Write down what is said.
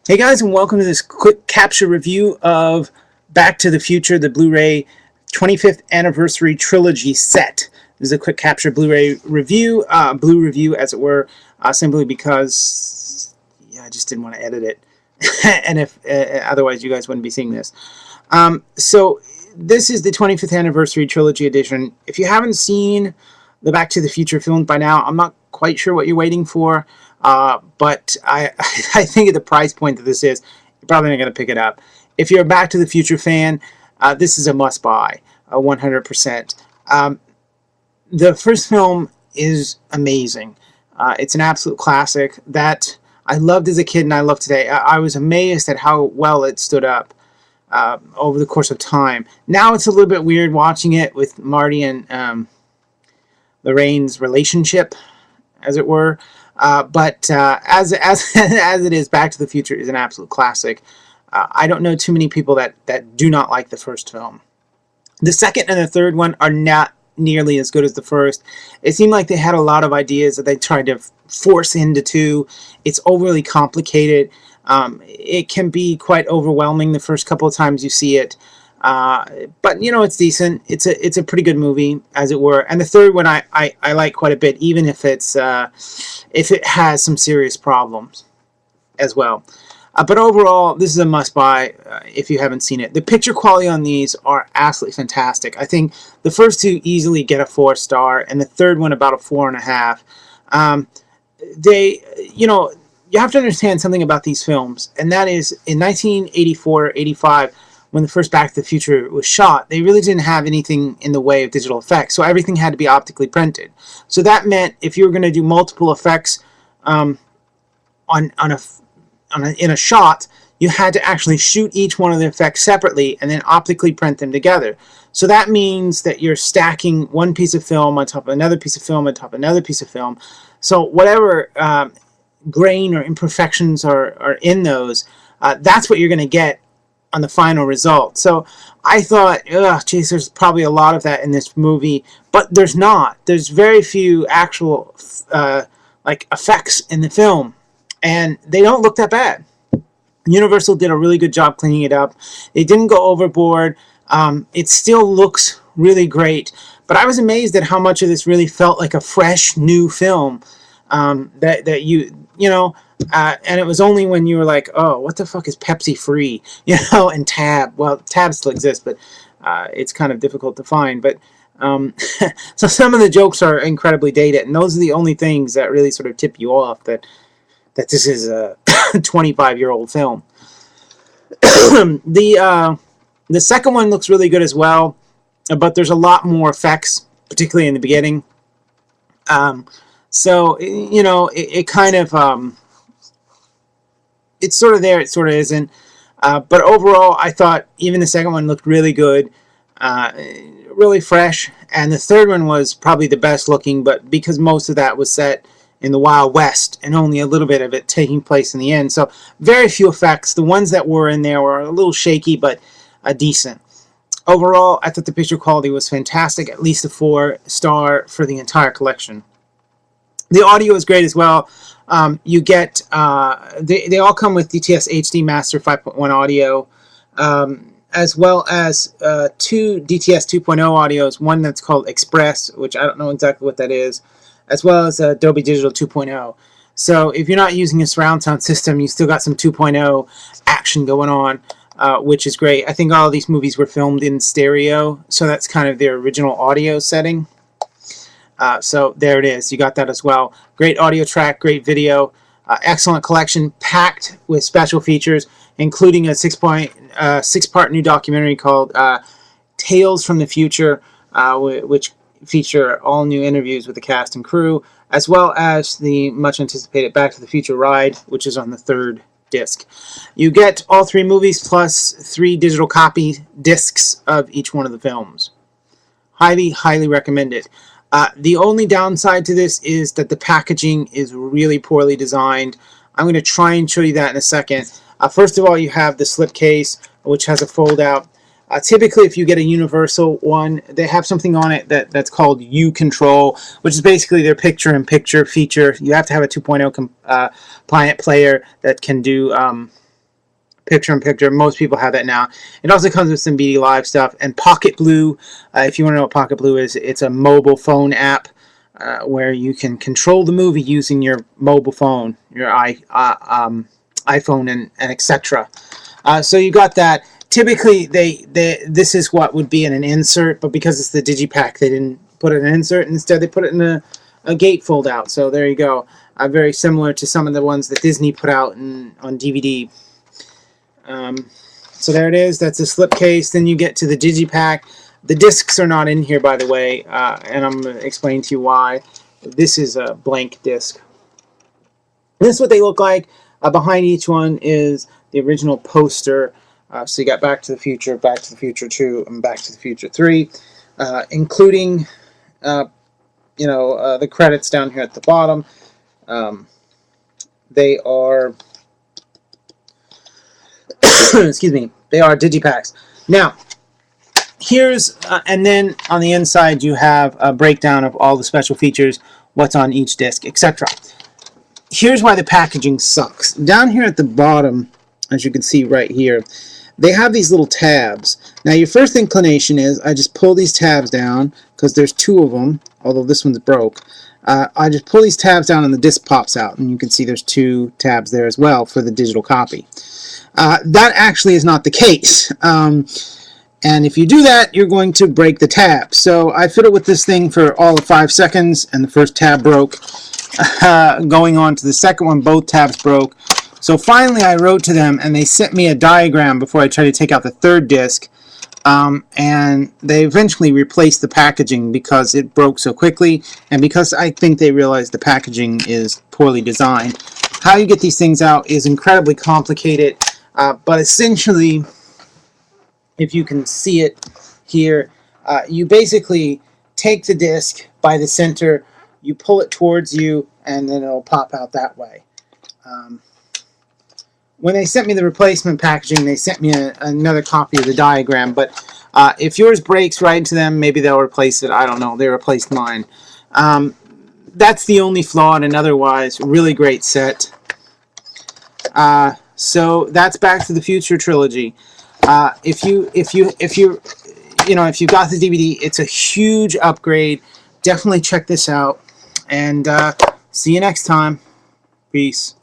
Hey guys, and welcome to this quick capture review of Back to the Future, the Blu-ray 25th Anniversary Trilogy set. This is a quick capture Blu-ray review, Blue review as it were, simply because I just didn't want to edit it, and if otherwise you guys wouldn't be seeing this. So this is the 25th Anniversary Trilogy edition. If you haven't seen the Back to the Future films by now, I'm not quite sure what you're waiting for. But I think at the price point that this is, you're probably not going to pick it up. If you're a Back to the Future fan, this is a must-buy, 100%. The first film is amazing. It's an absolute classic that I loved as a kid and I love today. I was amazed at how well it stood up over the course of time. Now it's a little bit weird watching it with Marty and Lorraine's relationship, as it were. But as it is, Back to the Future is an absolute classic. I don't know too many people that do not like the first film. The second and the third one are not nearly as good as the first. It seemed like they had a lot of ideas that they tried to force into two. It's overly complicated. It can be quite overwhelming the first couple of times you see it. But you know, it's decent. It's a pretty good movie, as it were. And the third one I like quite a bit, even if it has some serious problems as well. But overall, this is a must-buy if you haven't seen it. The picture quality on these are absolutely fantastic. I think the first two easily get a 4-star, and the third one about a 4.5. You have to understand something about these films, and that is in 1984, 85. When the first Back to the Future was shot, they really didn't have anything in the way of digital effects, so everything had to be optically printed. So that meant if you were going to do multiple effects in a shot, you had to actually shoot each one of the effects separately and then optically print them together. So that means that you're stacking one piece of film on top of another piece of film on top of another piece of film. So whatever grain or imperfections are in those, that's what you're going to get on the final result. So I thought, geez, there's probably a lot of that in this movie, but there's not. There's very few actual effects in the film, and they don't look that bad. Universal did a really good job cleaning it up. It didn't go overboard. It still looks really great, but I was amazed at how much of this really felt like a fresh new film. That you know. And it was only when you were like, oh, what the fuck is Pepsi free? And Tab. Well, Tab still exists, but it's kind of difficult to find. But so some of the jokes are incredibly dated, and those are the only things that really sort of tip you off that this is a 25-year-old film. The second one looks really good as well, but there's a lot more effects, particularly in the beginning. So, it kind of... it's sort of there, it sort of isn't. But overall, I thought even the second one looked really good, really fresh. And the third one was probably the best looking, but because most of that was set in the Wild West and only a little bit of it taking place in the end. So very few effects. The ones that were in there were a little shaky, but decent. Overall, I thought the picture quality was fantastic, at least a 4-star for the entire collection. The audio is great as well. You get they all come with DTS HD Master 5.1 audio, as well as two DTS 2.0 audios. One that's called Express, which I don't know exactly what that is, as well as Dolby Digital 2.0. So if you're not using a surround sound system, you still got some 2.0 action going on, which is great. I think all of these movies were filmed in stereo, so that's kind of their original audio setting. So there it is. You got that as well. Great audio track, great video, excellent collection, packed with special features, including a 6-part new documentary called Tales from the Future, which feature all new interviews with the cast and crew, as well as the much anticipated Back to the Future ride, which is on the 3rd disc. You get all 3 movies plus 3 digital copy discs of each one of the films. Highly, highly recommended. The only downside to this is that the packaging is really poorly designed. I'm going to try and show you that in a second. First of all, you have the slipcase, which has a fold-out. Typically, if you get a Universal one, they have something on it that's called U-Control, which is basically their picture-in-picture feature. You have to have a 2.0 compliant player that can do picture-in-picture. Most people have that now. It also comes with some BD Live stuff. And Pocket Blue, if you want to know what Pocket Blue is, it's a mobile phone app where you can control the movie using your mobile phone, your iPhone, and etc. So you got that. Typically, this is what would be in an insert, but because it's the Digipack, they didn't put it in an insert. Instead, they put it in a gatefold out. So there you go. Very similar to some of the ones that Disney put out on DVD. So there it is. That's a slipcase. Then you get to the Digipack. The discs are not in here, by the way, and I'm going to explain to you why. This is a blank disc. This is what they look like. Behind each one is the original poster. So you got Back to the Future, Back to the Future 2, and Back to the Future 3, including the credits down here at the bottom. They are excuse me, they are Digipacks. Now, here's and then on the inside you have a breakdown of all the special features, what's on each disc, etc. Here's why the packaging sucks. Down here at the bottom, as you can see right here, they have these little tabs. Now your first inclination is I just pull these tabs down, because there's two of them, although this one's broke. I just pull these tabs down and the disc pops out, and you can see there's two tabs there as well for the digital copy. That actually is not the case. And if you do that, you're going to break the tab. So I fiddled with this thing for all of 5 seconds, and the first tab broke. Going on to the second one, both tabs broke. So finally I wrote to them, and they sent me a diagram before I tried to take out the third disc. And they eventually replaced the packaging because it broke so quickly, and because I think they realized the packaging is poorly designed. How you get these things out is incredibly complicated, but essentially, if you can see it here, you basically take the disc by the center, you pull it towards you, and then it'll pop out that way. When they sent me the replacement packaging, they sent me another copy of the diagram, but if yours breaks right into them, maybe they'll replace it. I don't know. They replaced mine. That's the only flaw, and otherwise, really great set. So that's Back to the Future trilogy. If you got the DVD, it's a huge upgrade. Definitely check this out, and see you next time. Peace.